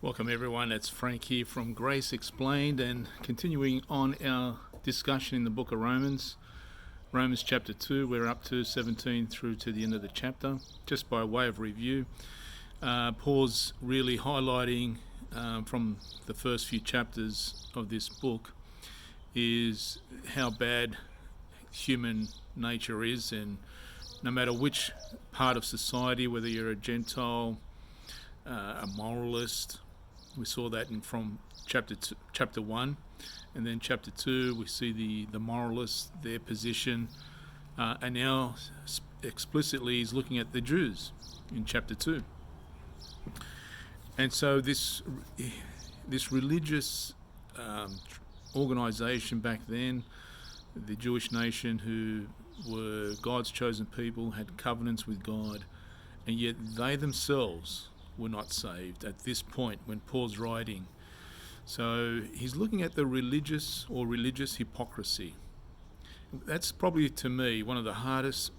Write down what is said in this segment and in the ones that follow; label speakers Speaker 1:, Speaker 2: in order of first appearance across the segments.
Speaker 1: Welcome everyone, it's Frank here from Grace Explained and continuing on our discussion in the book of Romans. Romans chapter 2, we're up to 17 through to the end of the chapter. Just by way of review, Paul's really highlighting from the first few chapters of this book is how bad human nature is, and no matter which part of society, whether you're a Gentile, a moralist. We saw that from chapter 1, and then chapter 2 we see the moralists, their position, and now explicitly he's looking at the Jews in chapter 2. And so this religious organization back then, the Jewish nation, who were God's chosen people, had covenants with God, and yet they themselves were not saved at this point when Paul's writing. So he's looking at the religious hypocrisy. That's probably, to me, one of the hardest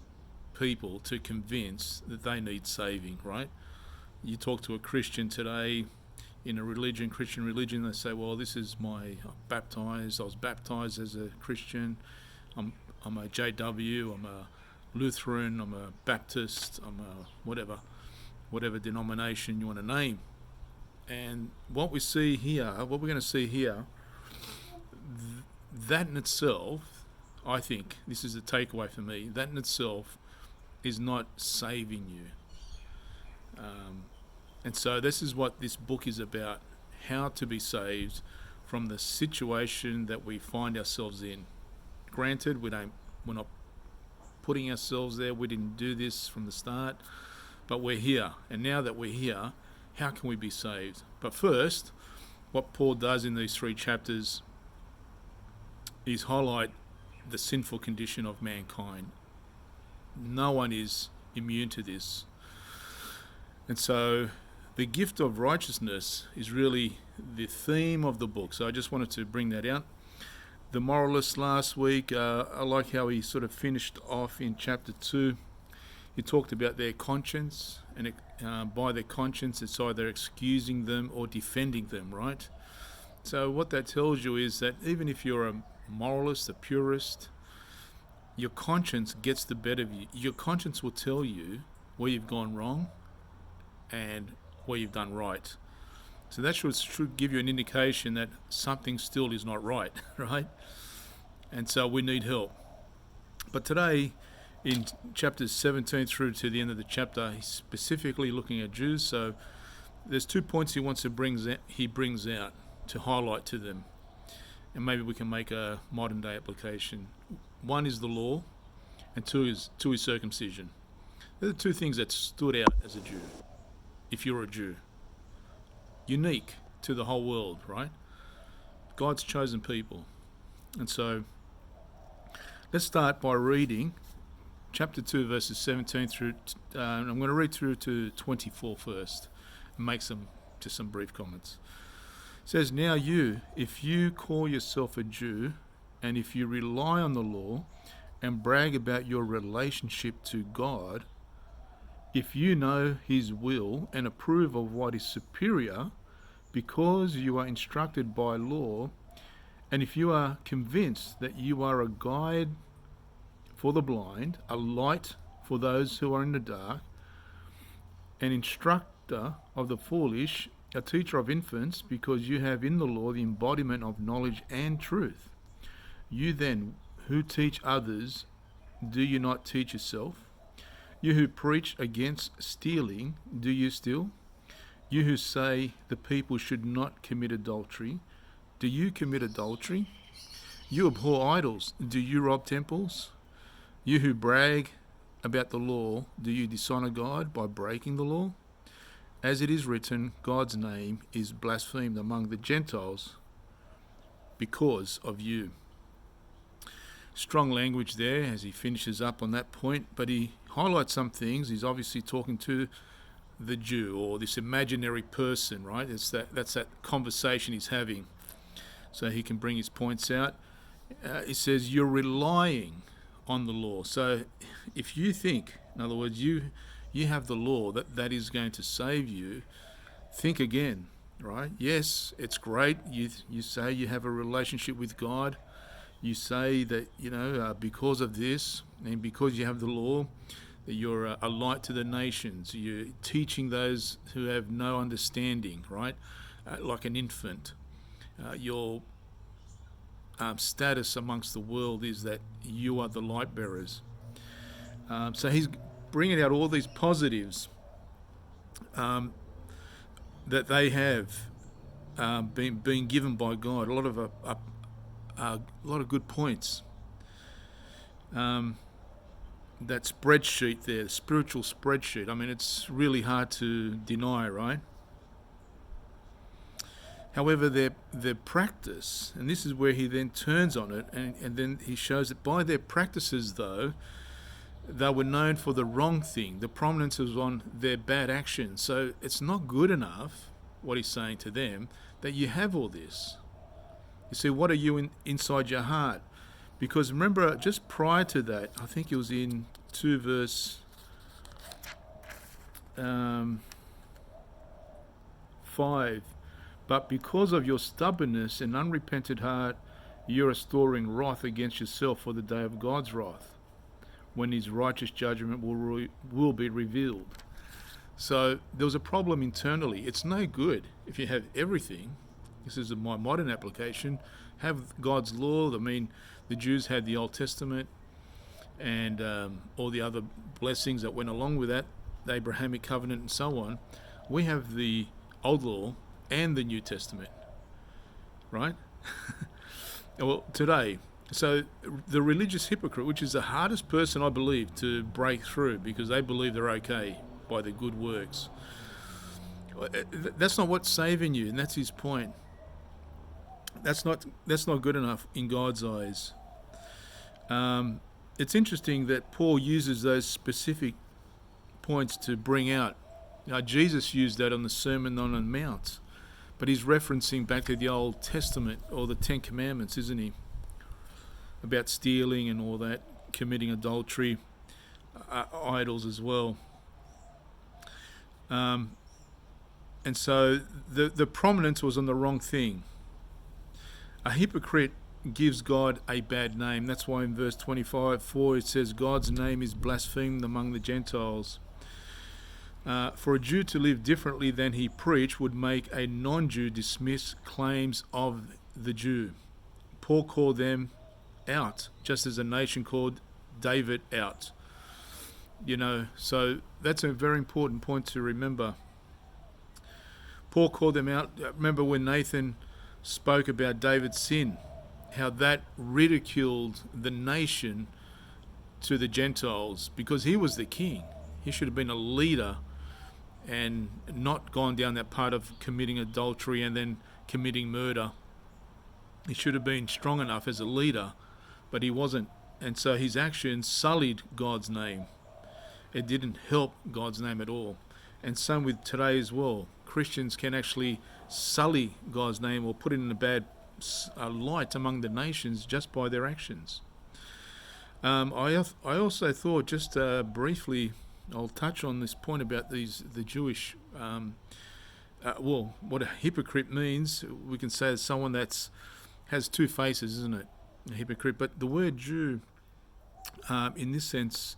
Speaker 1: people to convince that they need saving, right? You talk to a Christian today in a Christian religion, they say, well, this is I was baptized as a Christian, I'm a JW, I'm a Lutheran, I'm a Baptist, I'm a whatever denomination you want to name. And what we're going to see here, that in itself, I think, this is a takeaway for me, that in itself is not saving you. And so this is what this book is about, how to be saved from the situation that we find ourselves in. Granted, we're not putting ourselves there, we didn't do this from the start, but we're here, and now that we're here, how can we be saved? But first, what Paul does in these 3 chapters is highlight the sinful condition of mankind. No one is immune to this. And so the gift of righteousness is really the theme of the book. So I just wanted to bring that out. The moralists last week, I like how he sort of finished off in chapter 2. He talked about their conscience, and by their conscience it's either excusing them or defending them, right? So what that tells you is that even if you're a moralist, a purist, your conscience gets the better of you. Your conscience will tell you where you've gone wrong and where you've done right. So that should give you an indication that something still is not right, right? And so we need help. But today, in chapters 17 through to the end of the chapter, he's specifically looking at Jews. So there's 2 points he brings out to highlight to them, and maybe we can make a modern day application. One is the law, and two is circumcision. They're the 2 things that stood out as a Jew. If you're a Jew, unique to the whole world, right? God's chosen people. And so let's start by reading chapter 2, verses 17 through, I'm going to read through to 24 first and make some brief comments. It says, now if you call yourself a Jew, and if you rely on the law and brag about your relationship to God, if you know his will and approve of what is superior because you are instructed by law, and if you are convinced that you are a guide for the blind, a light for those who are in the dark, an instructor of the foolish, a teacher of infants, because you have in the law the embodiment of knowledge and truth. You then, who teach others, do you not teach yourself? You who preach against stealing, do you steal? You who say the people should not commit adultery, do you commit adultery? You abhor idols, do you rob temples? You who brag about the law, do you dishonor God by breaking the law? As it is written, God's name is blasphemed among the Gentiles because of you. Strong language there as he finishes up on that point, but he highlights some things. He's obviously talking to the Jew, or this imaginary person, right? That's that conversation he's having, so he can bring his points out. He says, you're relying on the law. So if you think, in other words, you have the law that is going to save you, think again. right? Yes, it's great. You say you have a relationship with God. You say that, because of this and because you have the law, that you're a light to the nations. You're teaching those who have no understanding, right? Like an infant. Your status amongst the world is that you are the light bearers. So he's bringing out all these positives that they have been given by God. A lot of good points. That spreadsheet there, the spiritual spreadsheet. I mean, it's really hard to deny, right? However, their practice, and this is where he then turns on it, and then he shows that by their practices, though, they were known for the wrong thing. The prominence was on their bad actions. So it's not good enough, what he's saying to them, that you have all this. You see, what are you inside your heart? Because remember, just prior to that, I think it was in 2 verse 5. But because of your stubbornness and unrepented heart, you are storing wrath against yourself for the day of God's wrath, when his righteous judgment will be revealed. So there was a problem internally. It's no good if you have everything. This is my modern application. Have God's law. I mean, the Jews had the Old Testament and all the other blessings that went along with that, the Abrahamic covenant and so on. We have the Old Law and the New Testament, right? Well, today, so the religious hypocrite, which is the hardest person, I believe, to break through because they believe they're okay by their good works. That's not what's saving you, and that's his point. That's not good enough in God's eyes. It's interesting that Paul uses those specific points to bring out. Now, Jesus used that on the Sermon on the Mount, but he's referencing back to the Old Testament or the Ten Commandments, isn't he? About stealing and all that, committing adultery, idols as well. And so the prominence was on the wrong thing. A hypocrite gives God a bad name. That's why in verse 25:4 it says, God's name is blasphemed among the Gentiles. For a Jew to live differently than he preached would make a non-Jew dismiss claims of the Jew. Paul called them out, just as a nation called David out. So that's a very important point to remember. Paul called them out. Remember when Nathan spoke about David's sin, how that ridiculed the nation to the Gentiles because he was the king. He should have been a leader and not gone down that part of committing adultery and then committing murder. He should have been strong enough as a leader, but he wasn't. And so his actions sullied God's name. It didn't help God's name at all. And same with today as well. Christians can actually sully God's name or put it in a bad light among the nations just by their actions. I also thought, just briefly, I'll touch on this point about the Jewish, what a hypocrite means. We can say it's someone has two faces, isn't it? A hypocrite. But the word Jew, in this sense,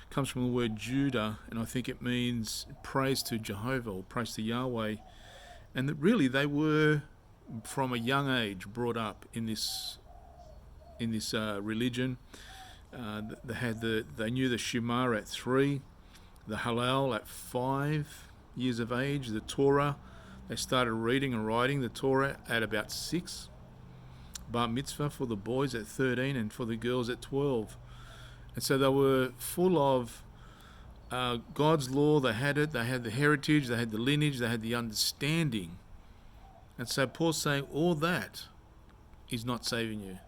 Speaker 1: comes from the word Judah, and I think it means praise to Jehovah or praise to Yahweh. And that really they were, from a young age, brought up in this religion. They knew the Shema at 3, the Hallel at 5 years of age, the Torah. They started reading and writing the Torah at about 6. Bar mitzvah for the boys at 13 and for the girls at 12. And so they were full of God's law. They had it. They had the heritage. They had the lineage. They had the understanding. And so Paul's saying all that is not saving you.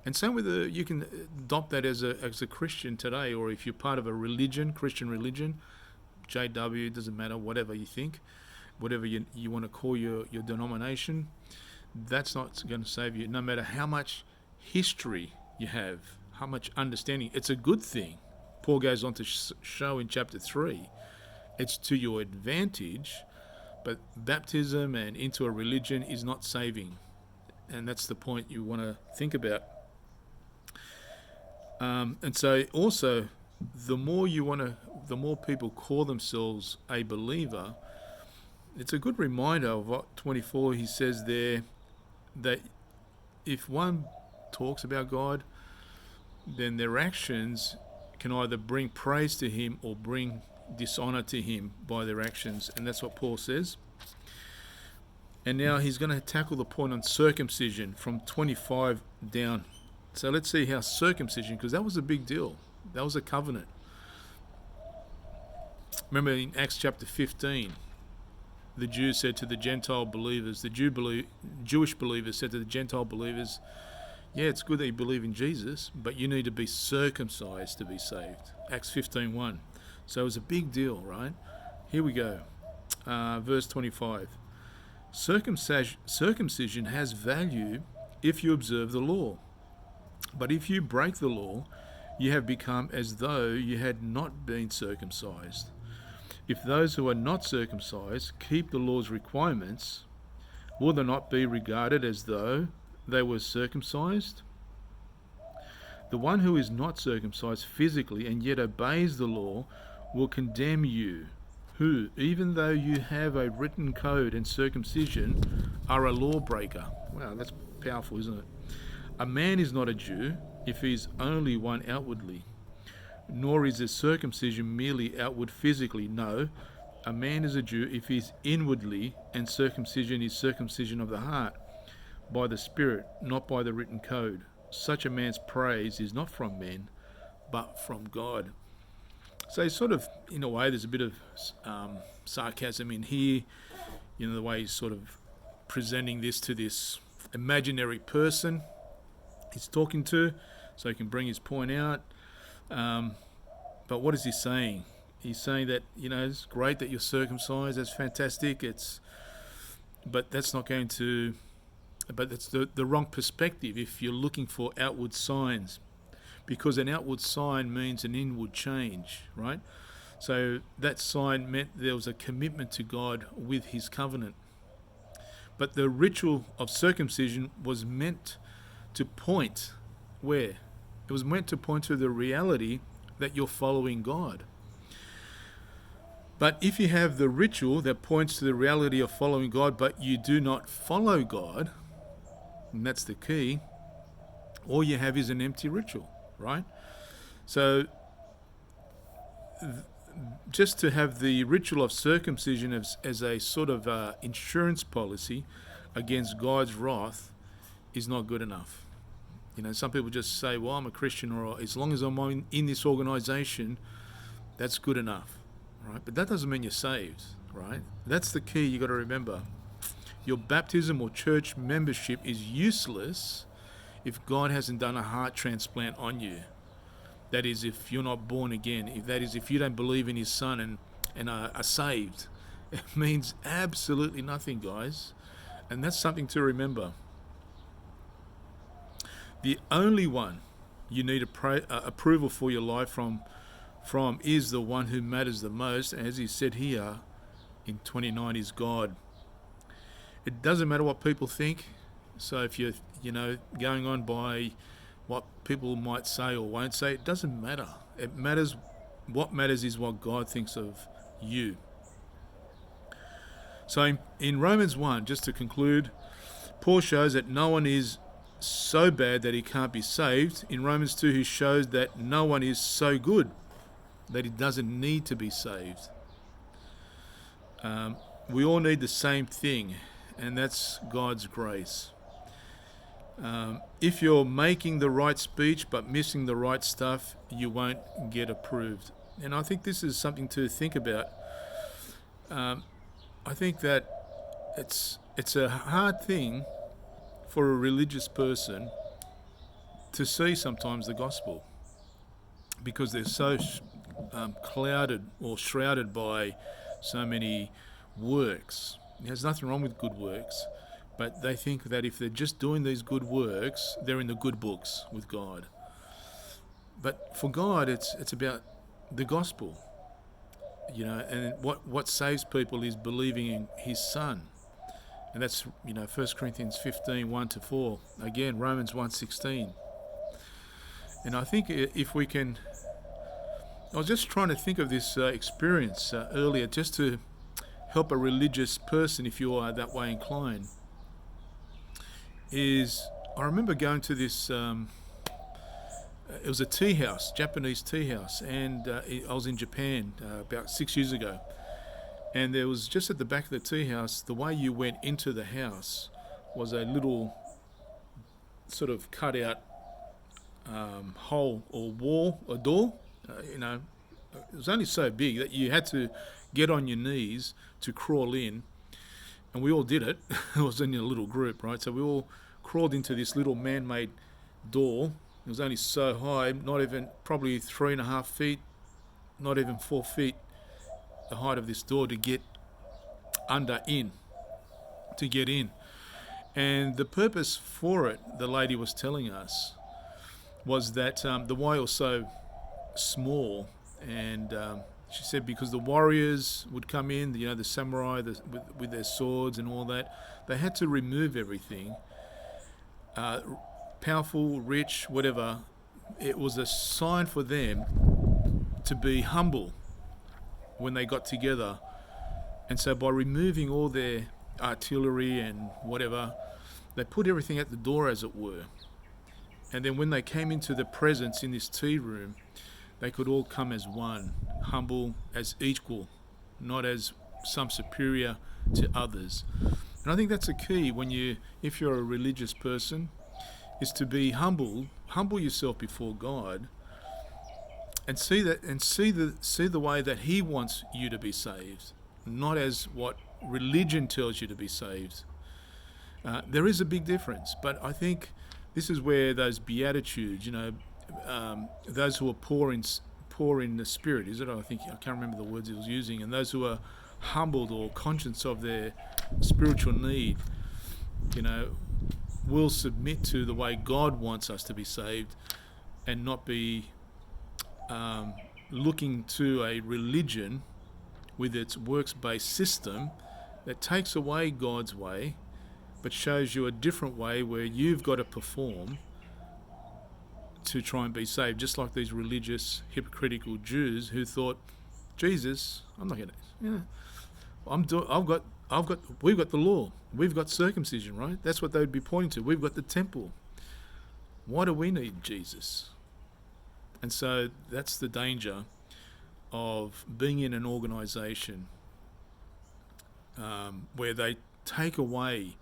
Speaker 1: And same with you can adopt that as a Christian today, or if you're part of a religion, Christian religion, JW, doesn't matter, whatever you think, whatever you want to call your denomination, that's not going to save you. No matter how much history you have, how much understanding, it's a good thing. Paul goes on to show in chapter 3, it's to your advantage, But baptism and into a religion is not saving. And that's the point you want to think about. And so also, the more people call themselves a believer, it's a good reminder of what 24 he says there, that if one talks about God, then their actions can either bring praise to him or bring dishonor to him by their actions. And that's what Paul says. And now he's going to tackle the point on circumcision from 25 down. So let's see how circumcision, because that was a big deal. That was a covenant. Remember in Acts chapter 15, the Jews said to the Gentile believers, Jewish believers said to the Gentile believers, yeah, it's good that you believe in Jesus, but you need to be circumcised to be saved. Acts 15:1. So it was a big deal, right? Here we go. Verse 25. Circumcision has value if you observe the law. But if you break the law, you have become as though you had not been circumcised. If those who are not circumcised keep the law's requirements, will they not be regarded as though they were circumcised? The one who is not circumcised physically and yet obeys the law will condemn you, who, even though you have a written code and circumcision, are a lawbreaker. Wow, that's powerful, isn't it? A man is not a Jew if he is only one outwardly, nor is the circumcision merely outward physically. No, a man is a Jew if he is inwardly, and circumcision is circumcision of the heart, by the Spirit, not by the written code. Such a man's praise is not from men, but from God. So sort of, in a way, there's a bit of sarcasm in here, the way he's sort of presenting this to this imaginary person he's talking to, so he can bring his point out. But what is he saying? He's saying that, it's great that you're circumcised, that's fantastic, but that's not going to, but that's the wrong perspective if you're looking for outward signs, because an outward sign means an inward change, right? So that sign meant there was a commitment to God with his covenant. But the ritual of circumcision was meant to point where? It was meant to point to the reality that you're following God. But if you have the ritual that points to the reality of following God, but you do not follow God, and that's the key, all you have is an empty ritual, right? So just to have the ritual of circumcision as a sort of insurance policy against God's wrath is not good enough. Some people just say, well, I'm a Christian, or as long as I'm in this organization, that's good enough, right? But that doesn't mean you're saved, right? That's the key you got to remember. Your baptism or church membership is useless if God hasn't done a heart transplant on you. That is, if you're not born again. If you don't believe in his son and are saved. It means absolutely nothing, guys. And that's something to remember. The only one you need approval for your life from is the one who matters the most. As he said here in 29, is God. It doesn't matter what people think. So if you're, going on by what people might say or won't say, it doesn't matter. It matters. What matters is what God thinks of you. So in Romans 1, just to conclude, Paul shows that no one is so bad that he can't be saved. In Romans 2, he shows that no one is so good that he doesn't need to be saved. We all need the same thing, and that's God's grace. If you're making the right speech but missing the right stuff, you won't get approved. And I think this is something to think about. I think that it's a hard thing for a religious person to see sometimes the gospel, because they're so clouded or shrouded by so many works. There's nothing wrong with good works, but they think that if they're just doing these good works, they're in the good books with God. But for God, it's about the gospel. And what saves people is believing in his son. And that's, 1 Corinthians 15, 1-4. Again, Romans 1:16. And I think if we can, I was just trying to think of this experience earlier, just to help a religious person, if you are that way inclined, is I remember going to this, it was a tea house, Japanese tea house, and I was in Japan about 6 years ago. And there was, just at the back of the tea house, the way you went into the house was a little sort of cut out hole or wall, or door. It was only so big that you had to get on your knees to crawl in. And we all did it. It was in a little group, right? So we all crawled into this little man-made door. It was only so high, not even, probably 3.5 feet, not even 4 feet, the height of this door to get to get in. And the purpose for it, the lady was telling us, was that the way was so small, and she said because the warriors would come in, the samurai with their swords and all that, they had to remove everything. Powerful, rich, whatever, it was a sign for them to be humble when they got together. And so by removing all their artillery and whatever, they put everything at the door, as it were. And then when they came into the presence in this tea room, they could all come as one, humble, as equal, not as some superior to others. And I think that's a key if you're a religious person, is to be humble yourself before God, and see the way that he wants you to be saved, not as what religion tells you to be saved. There is a big difference, but I think this is where those beatitudes, those who are poor in the spirit, is it? I can't remember the words he was using, and those who are humbled or conscious of their spiritual need, will submit to the way God wants us to be saved, and not be looking to a religion with its works-based system that takes away God's way, but shows you a different way where you've got to perform to try and be saved. Just like these religious, hypocritical Jews who thought, Jesus, I'm not going to, we've got the law, we've got circumcision, right? That's what they would be pointing to. We've got the temple. Why do we need Jesus? And so that's the danger of being in an organisation where they take away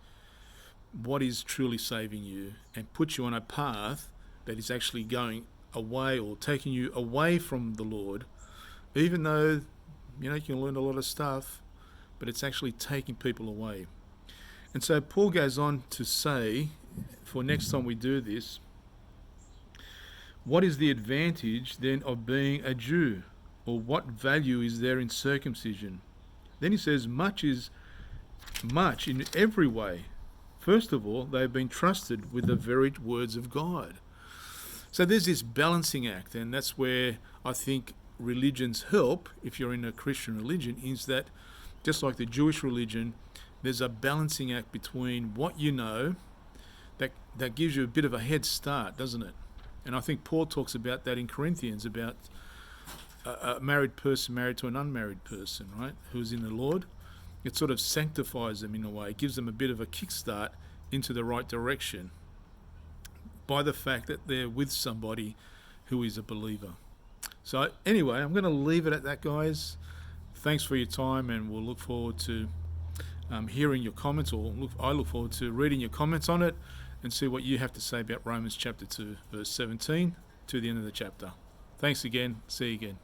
Speaker 1: what is truly saving you and put you on a path that is actually going away or taking you away from the Lord, even though you can learn a lot of stuff, but it's actually taking people away. And so Paul goes on to say, for next time we do this, what is the advantage then of being a Jew? Or what value is there in circumcision? Then he says, much in every way. First of all, they have been trusted with the very words of God. So there's this balancing act, and that's where I think religions help, if you're in a Christian religion, is that just like the Jewish religion, there's a balancing act between what you know that gives you a bit of a head start, doesn't it? And I think Paul talks about that in Corinthians, about a married person married to an unmarried person, right, who's in the Lord. It sort of sanctifies them in a way. It gives them a bit of a kickstart into the right direction by the fact that they're with somebody who is a believer. So anyway, I'm going to leave it at that, guys. Thanks for your time, and we'll look forward to hearing your comments, I look forward to reading your comments on it and see what you have to say about Romans chapter 2, verse 17 to the end of the chapter. Thanks again. See you again.